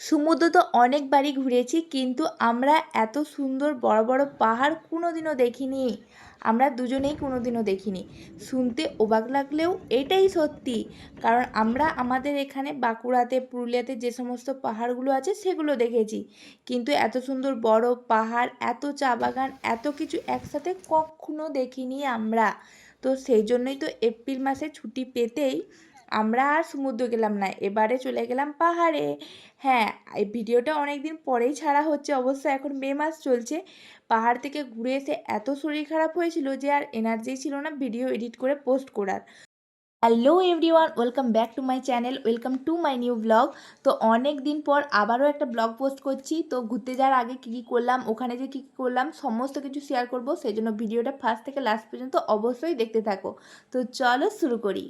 সমুদ্র তো অনেকবারই ঘুরেছি, কিন্তু আমরা এত সুন্দর বড় বড় পাহাড় কোনোদিনও দেখিনি। আমরা দুজনেই কোনোদিনও দেখিনি। শুনতে অবাক লাগলেও এটাই সত্যি। কারণ আমরা আমাদের এখানে বাঁকুড়াতে, পুরুলিয়াতে যে সমস্ত পাহাড়গুলো আছে সেগুলো দেখেছি, কিন্তু এত সুন্দর বড় পাহাড়, এত চা বাগান, এত কিছু একসাথে কখনো দেখিনি আমরা। তো সেই জন্যই তো এপ্রিল মাসে ছুটি পেতেই আমরা আর সমুদ্র গেলাম না, এবারে চলে গেলাম পাহাড়ে। হ্যাঁ, এই ভিডিওটা অনেক দিন পরেই ছাড়া হচ্ছে, অবশ্য এখন মে মাস চলছে। পাহাড় থেকে ঘুরে এসে এত শরীর খারাপ হয়েছিল যে আর এনার্জি ছিল না ভিডিও এডিট করে পোস্ট করার। Hello everyone, welcome back to my channel, welcome to my new blog. তো অনেক দিন পর আবারও একটা ব্লগ পোস্ট করছি। তো ঘুরতে যাওয়ার আগে কী কী করলাম, ওখানে যে কী কী করলাম সমস্ত কিছু শেয়ার করব, সেই জন্য ভিডিওটা ফার্স্ট থেকে লাস্ট পর্যন্ত অবশ্যই দেখতে থাকো। তো চলো শুরু করি।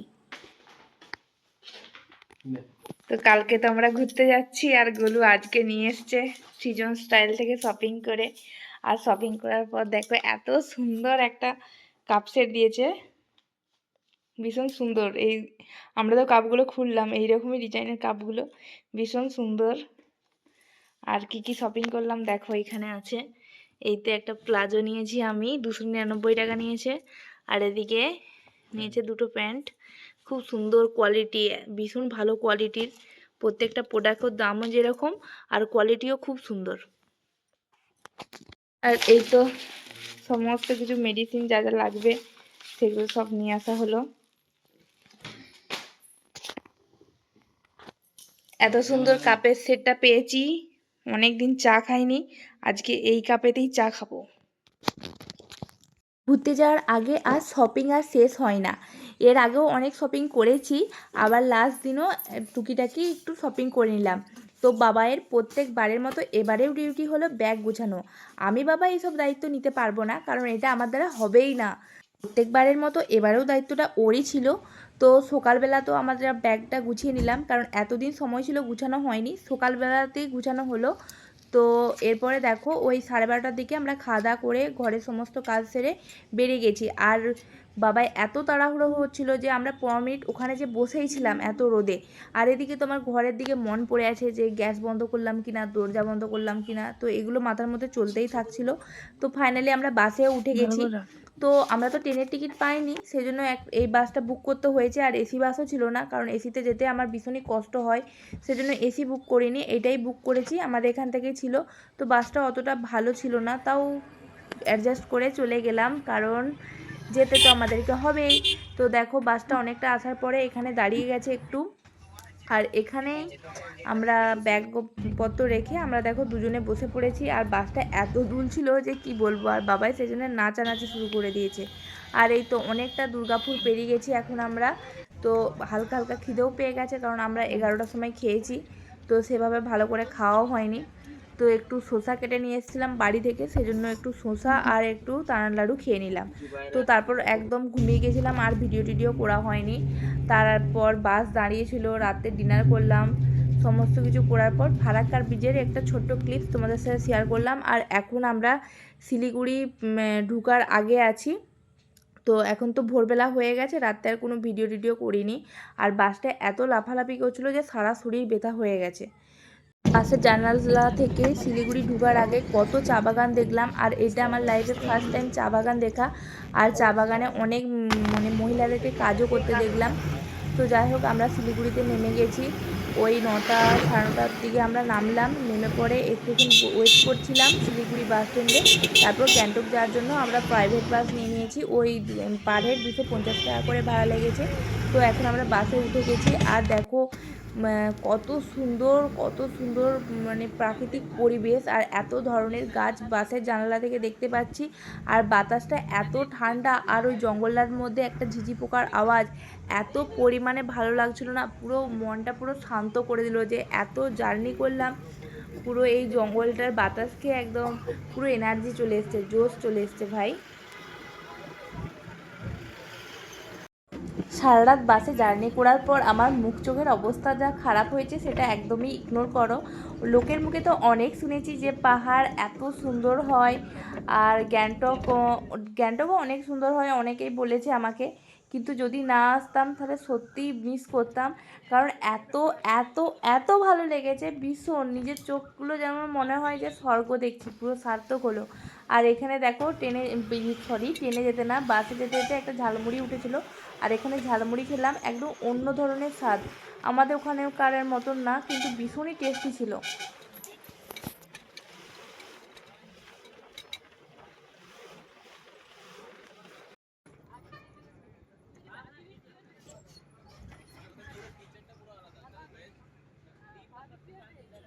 তো কালকে তো আমরা ঘুরতে যাচ্ছি, আর গোলু আজকে নিয়ে এসছে সিজন স্টাইল থেকে শপিং করে। আর শপিং করার পর দেখো এত সুন্দর একটা কাপ সেট দিয়েছে, ভীষণ সুন্দর। এই আমরা তো কাপগুলো খুললাম, এইরকমই ডিজাইনের কাপগুলো, ভীষণ সুন্দর। আর কি কি শপিং করলাম দেখো, এখানে আছে। এইতে একটা প্লাজো নিয়েছি আমি, 299 টাকা নিয়েছে। আর এদিকে নিয়েছে দুটো প্যান্ট, খুব সুন্দর কোয়ালিটি, ভীষণ ভালো কোয়ালিটির। প্রত্যেকটা প্রোডাক্টের দামও যেরকম আর কোয়ালিটিও খুব সুন্দর। আর এই তো সমস্ত কিছু মেডিসিন যা যা লাগবে সেগুলো সব নিয়ে আসা হলো। এত সুন্দর কাপের সেটটা পেয়েছি, অনেক দিন চা খাইনি, আজকে এই কাপেতেই চা খাবো। ঘুরতে যাওয়ার আগে আর শপিং আর শেষ হয় না। এর আগেও অনেক শপিং করেছি, আবার লাস্ট দিনও টুকিটাকি একটু শপিং করে নিলাম। তো বাবায়ের প্রত্যেকবারের মতো এবারেও ডিউটি হলো ব্যাগ গোছানো। আমি বাবা এইসব দায়িত্ব নিতে পারবো না, কারণ এটা আমার দ্বারা হবেই না। প্রত্যেকবারের মতো এবারেও দায়িত্বটা ওরই ছিল। তো সকালবেলা তো আমাদের ব্যাগটা গুছিয়ে নিলাম, কারণ এতদিন সময় ছিল গুছানো হয়নি, সকালবেলাতেই গুছানো হলো। তো এরপরে দেখো ওই 12:30টার দিকে আমরা খাওয়া দাওয়া করে ঘরের সমস্ত কাজ সেরে বেরিয়ে গেছি। আর বাবাই এত তাড়াহুড়ো হচ্ছিলো যে আমরা 15 মিনিট ওখানে যে বসেই ছিলাম এত রোদে। আর এদিকে তোমার ঘরের দিকে মন পড়ে আছে যে গ্যাস বন্ধ করলাম কিনা, দরজা বন্ধ করলাম কিনা, তো এগুলো মাথার মধ্যে চলতেই থাকছিল। তো ফাইনালি আমরা বাসে উঠে গেছি। তো আমরা তো ট্রেনের টিকিট পাইনি, সেই জন্য এই বাসটা বুক করতে হয়েছে। আর এসি বাসও ছিল না, কারণ এসিতে যেতে আমার ভীষণই কষ্ট হয়, সেজন্য এসি বুক করিনি, এটাই বুক করেছি, আমাদের এখান থেকেই ছিল। তো বাসটা অতটা ভালো ছিল না, তাও অ্যাডজাস্ট করে চলে গেলাম, কারণ যেতে তো আমাদেরকে হবেই। তো দেখো বাসটা অনেকটা আসার পরে এখানে দাঁড়িয়ে গেছে একটু। আর এখানে আমরা ব্যাগপত্র রেখে আমরা দেখো দুজনে বসে পড়েছি। আর বাসটা এত দুলছিল যে কি বলবো, আর বাবাই সেজন্য নাচানাচি শুরু করে দিয়েছে। আর এই তো অনেকটা দুর্গাপুর পেরিয়ে গেছি এখন আমরা। তো হালকা হালকা খিদেও পেয়ে গেছে, কারণ আমরা 11টার সময় খেয়েছি, তো সেভাবে ভালো করে খাওয়াও হয়নি। তো একটু শসা কেটে নিয়ে এসেছিলাম বাড়ি থেকে, সেজন্য একটু শসা আর একটু চানার লাড়ু খেয়ে নিলাম। তো তারপর একদম ঘুমিয়ে গেছিলাম, আর ভিডিও টিডিও করা হয়নি। তারপর বাস দাঁড়িয়েছিল, রাতে ডিনার করলাম, সমস্ত কিছু করার পর ফারাক্কার ব্রিজের একটা ছোট্ট ক্লিপ তোমাদের সাথে শেয়ার করলাম। আর এখন আমরা শিলিগুড়ি ঢুকার আগে আছি। তো এখন তো ভোরবেলা হয়ে গেছে, রাতে আর কোনো ভিডিও টিডিও করিনি। আর বাসটা এত লাফালাফি করছিলো যে সারা শরীর ব্যথা হয়ে গেছে। বাসের জানালা থেকে শিলিগুড়ি ঢোকার আগে কত চা বাগান দেখলাম, আর এটা আমার লাইফে ফার্স্ট টাইম চা বাগান দেখা। আর চা বাগানে অনেক মানে মহিলাদেরকে কাজও করতে দেখলাম। তো যাই হোক আমরা শিলিগুড়িতে নেমে গেছি, ওই 9টা 9:30টার দিকে আমরা নামলাম। নেমে পরে একটুক্ষণ ওয়েট করছিলাম শিলিগুড়ি বাস স্ট্যান্ডে। তারপর গ্যাংটক যাওয়ার জন্য আমরা প্রাইভেট বাস নিয়ে নিয়েছি, ওই পার হেড 250 টাকা করে ভাড়া লেগেছে। তো এখন আমরা বাসে উঠে গেছি। আর দেখো কত সুন্দর কত সুন্দর মানে প্রাকৃতিক পরিবেশ, আর এত ধরনের গাছ বাসের জানালা থেকে দেখতে পাচ্ছি। আর বাতাসটা এত ঠান্ডা, আর ওই জঙ্গলটার মধ্যে একটা ঝিঝি পোকার আওয়াজ এত পরিমাণে ভালো লাগছিল না, পুরো মনটা পুরো শান্ত করে দিল। যে এত জার্নি করলাম, পুরো এই জঙ্গলটার বাতাস খেয়ে একদম পুরো এনার্জি চলে এসছে, জোশ চলে এসছে ভাই। সারা রাত বাসে জার্নি করার পর আমার মুখ চোখের অবস্থা যা খারাপ হয়েছে সেটা একদমই ইগনোর করো। লোকের মুখে তো অনেক শুনেছি যে পাহাড় এত সুন্দর হয়, আর গ্যাংটকও অনেক সুন্দর হয়, অনেকেই বলেছে আমাকে। কিন্তু যদি না আসতাম তাহলে সত্যিই মিস করতাম, কারণ এত এত এত ভালো লেগেছে ভীষণ। নিজের চোখগুলো যেমন মনে হয় যে স্বর্গ দেখছি, পুরো সার্থক হলো। আর এখানে দেখো ট্রেনে যেতে না, বাসে যেতে যেতে একটা ঝালমুড়ি উঠেছিল, আর এখানে ঝালমুড়ি খেলাম, একদম অন্য ধরনের স্বাদ, আমাদের ওখানেকারের মতন না, কিন্তু ভীষণই টেস্টি ছিল।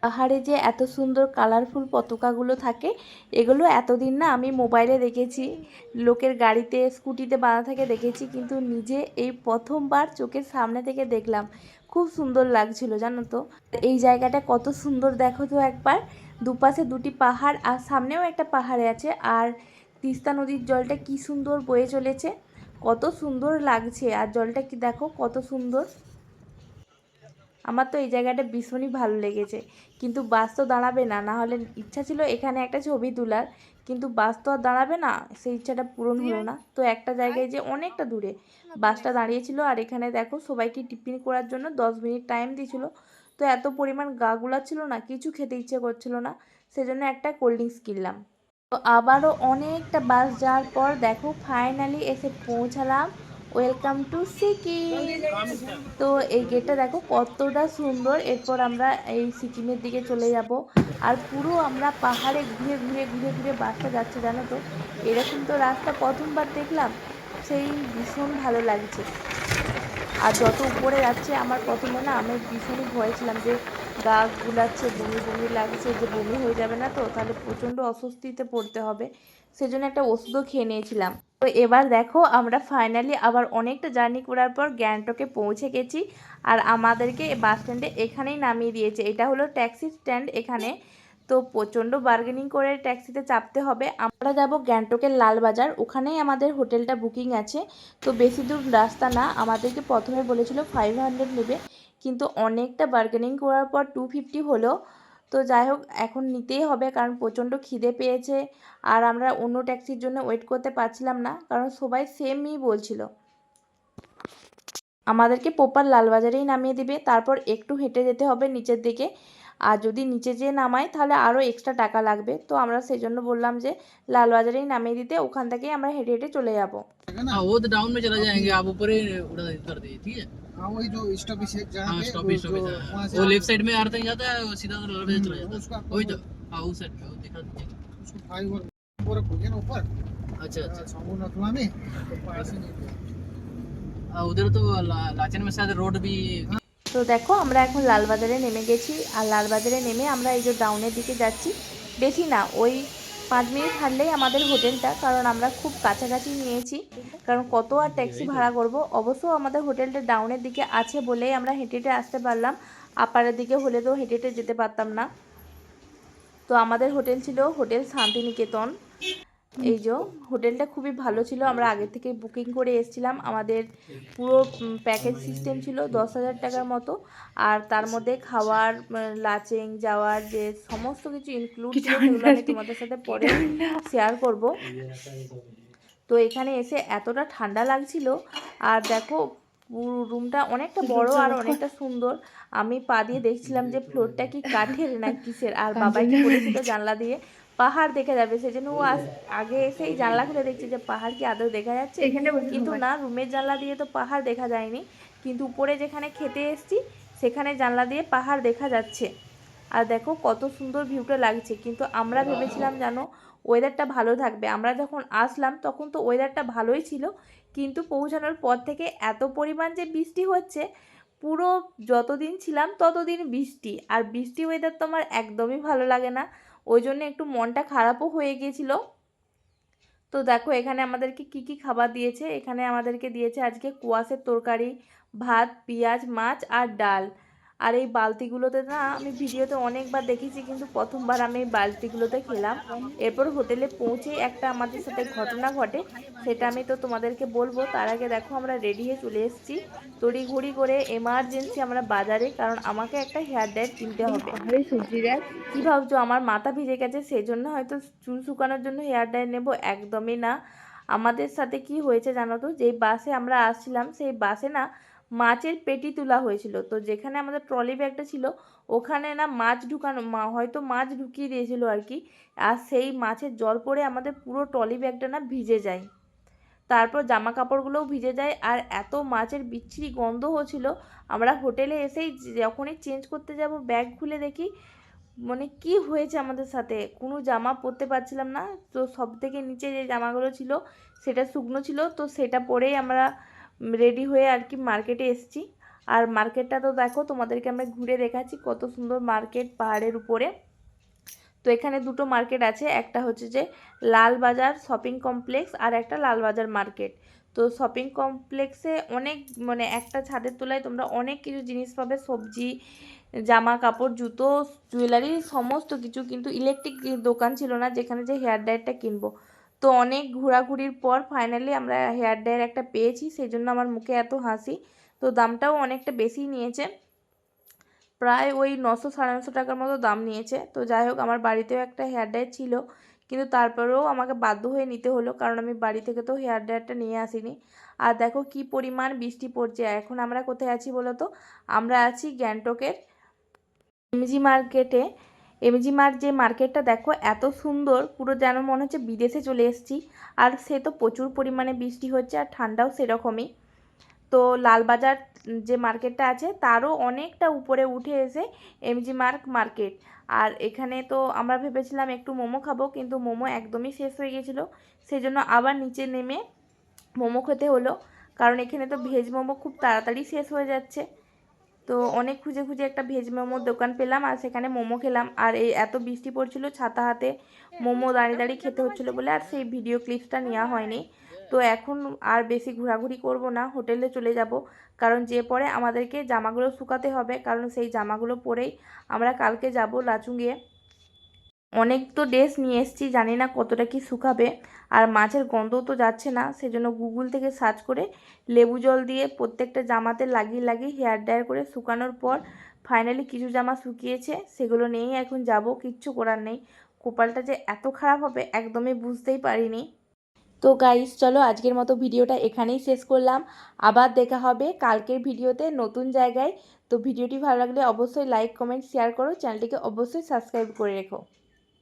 পাহাড়ে যে এত সুন্দর কালারফুল পতাকাগুলো থাকে, এগুলো এতদিন না আমি মোবাইলে দেখেছি, লোকের গাড়িতে স্কুটিতে বাঁধা থাকে দেখেছি, কিন্তু নিজে এই প্রথমবার চোখের সামনে থেকে দেখলাম। খুব সুন্দর লাগছিল জানো তো। এই জায়গাটা কত সুন্দর দেখো তো একবার, দুপাশে দুটি পাহাড় আর সামনেও একটা পাহাড়ে আছে, আর তিস্তা নদীর জলটা কি সুন্দর বয়ে চলেছে, কত সুন্দর লাগছে। আর জলটা কি দেখো কত সুন্দর। আমার তো এই জায়গাটা ভীষণই ভালো লেগেছে। কিন্তু বাস তো দাঁড়াবে না, না হলে ইচ্ছা ছিল এখানে একটা ছবি তোলার, কিন্তু বাস তো আর দাঁড়াবে না, সেই ইচ্ছাটা পূরণ হলো না। তো একটা জায়গায় যে অনেকটা দূরে বাসটা দাঁড়িয়েছিল, আর এখানে দেখো সবাইকে টিফিন করার জন্য 10 মিনিট টাইম দিয়েছিল। তো এত পরিমাণ গা গুলাচ্ছিল না, কিছু খেতে ইচ্ছে করছিল না, সেজন্য একটা কোল্ড ড্রিঙ্কস কিনলাম। তো আবারও অনেকটা বাস যাওয়ার পর দেখো ফাইনালি এসে পৌঁছালাম, ওয়েলকাম টু সিকিম। তো এই গেটটা দেখো কতটা সুন্দর। এরপর আমরা এই সিকিমের দিকে চলে যাব, আর পুরো আমরা পাহাড়ে ঘুরে ঘুরে ঘুরে ঘুরে বাসটা যাচ্ছে জানো তো। এরকম তো রাস্তা প্রথমবার দেখলাম, সেই ভীষণ ভালো লাগছে। আর যত উপরে যাচ্ছে আমার প্রথমে না আমি ভীষণই ভয় ছিলাম যে গা গুলাচ্ছে, বমি বমি লাগছে, যে বমি হয়ে যাবে না তো, তাহলে প্রচণ্ড অস্বস্তিতে পড়তে হবে, সেজন্য একটা ওষুধও খেয়ে নিয়েছিলাম। তো এবার দেখো আমরা ফাইনালি আবার অনেকটা জার্নি করার পর গ্যাংটকে পৌঁছে গেছি, আর আমাদেরকে বাস স্ট্যান্ডে এখানেই নামিয়ে দিয়েছে। এটা হলো ট্যাক্সি স্ট্যান্ড এখানে। তো প্রচণ্ড বার্গেনিং করে ট্যাক্সিতে চাপতে হবে। আমরা যাব গ্যাংটকের লালবাজার, ওখানেই আমাদের হোটেলটা বুকিং আছে। তো বেশি দূর রাস্তা না, আমাদেরকে প্রথমে বলেছিল 500 নেবে, কিন্তু অনেকটা বার্গেনিং করার পর 250 হলো। তো যাই হোক, এখন নিতেই হবে, কারণ প্রচণ্ড খিদে পেয়েছে, আর আমরা অন্য ট্যাক্সির জন্য ওয়েট করতে পারছিলাম না, কারণ সবাই সেমই বলছিল। আমাদেরকে প্রপার লালবাজারেই নামিয়ে দিবে, তারপর একটু হেঁটে যেতে হবে নিচের দিকে, আর যদি নিচে যেয়ে নামাই তাহলে আরও এক্সট্রা টাকা লাগবে। তো আমরা সেই জন্য বললাম যে লালবাজারেই নামিয়ে দিতে, ওখান থেকেই আমরা হেঁটে হেঁটে চলে যাব। हाँ वो तो डाउन में चला जाएंगे, आप ऊपर ही उड़ा कर दीजिए, ठीक है। हाँ वही जो स्टॉपेज है जहाँ हाँ पे स्टॉपेज जो स्टॉपेज वहाँ से वो लेफ्ट साइड में आते ही जाता है, वो सीधा तो लड़ चला जाता उसको है, आपको वही तो। हाँ उस साइड में वो दिखा दीजिए। उसको फाइव और रखोगे ना ऊपर अच्छा अच्छा। सामू नथुआ में तो पास ही नहीं उधर तो लाचन में शायद रोड भी। তো দেখো আমরা এখন লালবাজারে নেমে গেছি, আর লালবাজারে নেমে আমরা এই যে ডাউনের দিকে যাচ্ছি। বেশি না, ওই 5 মিনিট হাঁটলেই আমাদের হোটেলটা, কারণ আমরা খুব কাছাকাছি নিয়েছি, কারণ কত আর ট্যাক্সি ভাড়া করব। অবশ্য আমাদের হোটেলটা ডাউনের দিকে আছে বলেই আমরা হেঁটে হেঁটে আসতে পারলাম, আপারের দিকে হলে তো হেঁটে হেঁটে যেতে পারতাম না। তো আমাদের হোটেল ছিল হোটেল শান্তিনিকেতন। এই যে হোটেলটা খুবই ভালো ছিল, আমরা আগে থেকে বুকিং করে এসেছিলাম। আমাদের পুরো প্যাকেজ সিস্টেম ছিল 10,000 টাকার মতো, আর তার মধ্যে খাওয়ার, লাচেং যাওয়ার যে সমস্ত কিছু ইনক্লুড ছিল, সেগুলো আমি তোমাদের সাথে পরে শেয়ার করব। তো এখানে এসে এতটা ঠান্ডা লাগছিল, আর দেখো পুরো রুমটা অনেকটা বড় আর অনেকটা সুন্দর। আমি পা দিয়ে দেখছিলাম যে ফ্লোরটা কি কাঠের না কিসের, আর বাবাইকে বলেছিল জানলা দিয়ে পাহাড় দেখা যাবে, সেজন্য ও আগে এসেই জানলা খুলে দেখছে যে পাহাড় কি আদৌ দেখা যাচ্ছে, কিন্তু না, রুমের জানলা দিয়ে তো পাহাড় দেখা যায়নি, কিন্তু উপরে যেখানে খেতে এসেছি সেখানে জানলা দিয়ে পাহাড় দেখা যাচ্ছে। আর দেখো কত সুন্দর ভিউটা লাগছে। কিন্তু আমরা ভেবেছিলাম জানো ওয়েদারটা ভালো থাকবে, আমরা যখন আসলাম তখন তো ওয়েদারটা ভালোই ছিল, কিন্তু পৌঁছানোর পর থেকে এত পরিমাণ যে বৃষ্টি হচ্ছে, পুরো যতদিন ছিলাম ততদিন বৃষ্টি, আর বৃষ্টি ওয়েদার তো আমার একদমই ভালো লাগে না, ওই জন্য একটু মনটা খারাপও হয়ে গিয়েছিল। তো দেখো এখানে আমাদেরকে কি কি খাবার দিয়েছে। এখানে আমাদেরকে দিয়েছে আজকে কুয়াশের তরকারি, ভাত, পেঁয়াজ, মাছ আর ডাল। আর এই বালতিগুলোতে না আমি ভিডিওতে অনেকবার দেখেছি, কিন্তু প্রথমবার আমি এই বালতিগুলোতে খেলাম। এরপর হোটেলে পৌঁছেই একটা আমাদের সাথে ঘটনা ঘটে, সেটা আমি তো তোমাদেরকে বলবো। তার আগে দেখো আমরা রেডি হয়ে চলে এসেছি তড়িঘড়ি করে, এমার্জেন্সি আমরা বাজারে, কারণ আমাকে একটা হেয়ার ড্রায়ার কিনতে হবে। সবজি দেখ কী ভাবছো আমার মাথা ভিজে গেছে, সেই জন্য হয়তো চুল শুকানোর জন্য হেয়ার ড্রায়ার নেব? একদমই না। আমাদের সাথে কি হয়েছে জানো তো, যেই বাসে আমরা আসছিলাম সেই বাসে না মাছের পেটি তোলা হয়েছিল। তো যেখানে আমাদের ট্রলি ব্যাগটা ছিল ওখানে না মাছ ঢুকানো, হয়তো মাছ ঢুকিয়ে দিয়েছিল আর কি। আর সেই মাছের জল পড়ে আমাদের পুরো ট্রলি ব্যাগটা না ভিজে যায়। তারপর জামা কাপড়গুলোও ভিজে যায় আর এত মাছের বিচ্ছিরি গন্ধ হচ্ছিল। আমরা হোটেলে এসেই যখনই চেঞ্জ করতে যাব ব্যাগ খুলে দেখি মানে কি হয়েছে আমাদের সাথে, কোনো জামা পরতে পারছিলাম না। তো সব থেকে নিচে যে জামাগুলো ছিল সেটা শুকনো ছিল, তো সেটা পরেই আমরা রেডি হয়ে আর কি মার্কেটে এসেছি। আর মার্কেটটা তো দেখো, তোমাদেরকে আমরা ঘুরে দেখাচ্ছি কত সুন্দর মার্কেট পাহাড়ের উপরে। তো এখানে দুটো মার্কেট আছে, একটা হচ্ছে যে লালবাজার শপিং কমপ্লেক্স আর একটা লালবাজার মার্কেট। তো শপিং কমপ্লেক্সে অনেক মানে একটা ছাদের তলায় তোমরা অনেক কিছু জিনিস পাবে, সবজি, জামা কাপড়, জুতো, জুয়েলারি, সমস্ত কিছু। কিন্তু ইলেকট্রিক দোকান ছিল না যেখানে যে হেয়ার ড্রায়ারটা কিনবো। তো অনেক ঘোরাঘুরির পর ফাইনালি আমরা হেয়ার ড্রায়ার একটা পেয়েছি, সেই জন্য আমার মুখে এত হাসি। তো দামটাও অনেকটা বেশি নিয়েছে, প্রায় ওই 900 - 950 টাকার মতো দাম নিয়েছে। তো যাই হোক, আমার বাড়িতেও একটা হেয়ার ড্রায়ার ছিল, কিন্তু তারপরেও আমাকে বাধ্য হয়ে নিতে হলো, কারণ আমি বাড়ি থেকে তো হেয়ার ড্রায়ারটা নিয়ে আসিনি। আর দেখো কি পরিমাণ বৃষ্টি পড়ছে। এখন আমরা কোথায় আছি বলো তো? আমরা আছি গ্যাংটকের এমজি মার্কেটে। এমজি মার্ট যে মার্কেটটা দেখো এত সুন্দর, পুরো যেন মনে হচ্ছে বিদেশে চলে এসেছি। আর সে তো প্রচুর পরিমাণে বৃষ্টি হচ্ছে আর ঠান্ডাও সেরকমই। তো লালবাজার যে মার্কেটটা আছে তারও অনেকটা উপরে উঠে এসে এমজি মার্কেট। আর এখানে তো আমরা ভেবেছিলাম একটু মোমো খাবো, কিন্তু মোমো একদমই শেষ হয়ে গেছিলো, সেই জন্য আবার নিচে নেমে মোমো খেতে হলো, কারণ এখানে তো ভেজ মোমো খুব তাড়াতাড়ি শেষ হয়ে যাচ্ছে। তো অনেক খুঁজে খুঁজে একটা ভেজ মোমোর দোকান পেলাম আর সেখানে মোমো খেলাম। আর এই এত বৃষ্টি পড়ছিল, ছাতা হাতে মোমো দাঁড়িয়ে দাঁড়িয়ে খেতে হচ্ছিলো বলে আর সেই ভিডিও ক্লিপসটা নেওয়া হয়নি। তো এখন আর বেশি ঘোরাঘুরি করব না, হোটেলে চলে যাব, কারণ যে পরে আমাদেরকে জামাগুলো শুকাতে হবে, কারণ সেই জামাগুলো পরেই আমরা কালকে যাব লাচুংয়ে। অনেক তো ড্রেস নিয়ে এসেছি, জানি না কতটা কি শুকাবে। আর মাছের গন্ধও তো যাচ্ছে না, সেজন্য গুগল থেকে সার্চ করে লেবু জল দিয়ে প্রত্যেকটা জামাতে লাগিয়ে লাগিয়ে হেয়ার ড্রায়ার করে শুকানোর পর ফাইনালি কিছু জামা শুকিয়েছে, সেগুলো নিয়েই এখন যাব। কিচ্ছু করার নেই, কপালটা যে এত খারাপ হবে একদমই বুঝতেই পারিনি। তো গাইস চলো আজকের মতো ভিডিওটা এখানেই শেষ করলাম। আবার দেখা হবে কালকের ভিডিওতে নতুন জায়গায়। তো ভিডিওটি ভালো লাগলে অবশ্যই লাইক কমেন্ট শেয়ার করো, চ্যানেলটিকে অবশ্যই সাবস্ক্রাইব করে রেখো।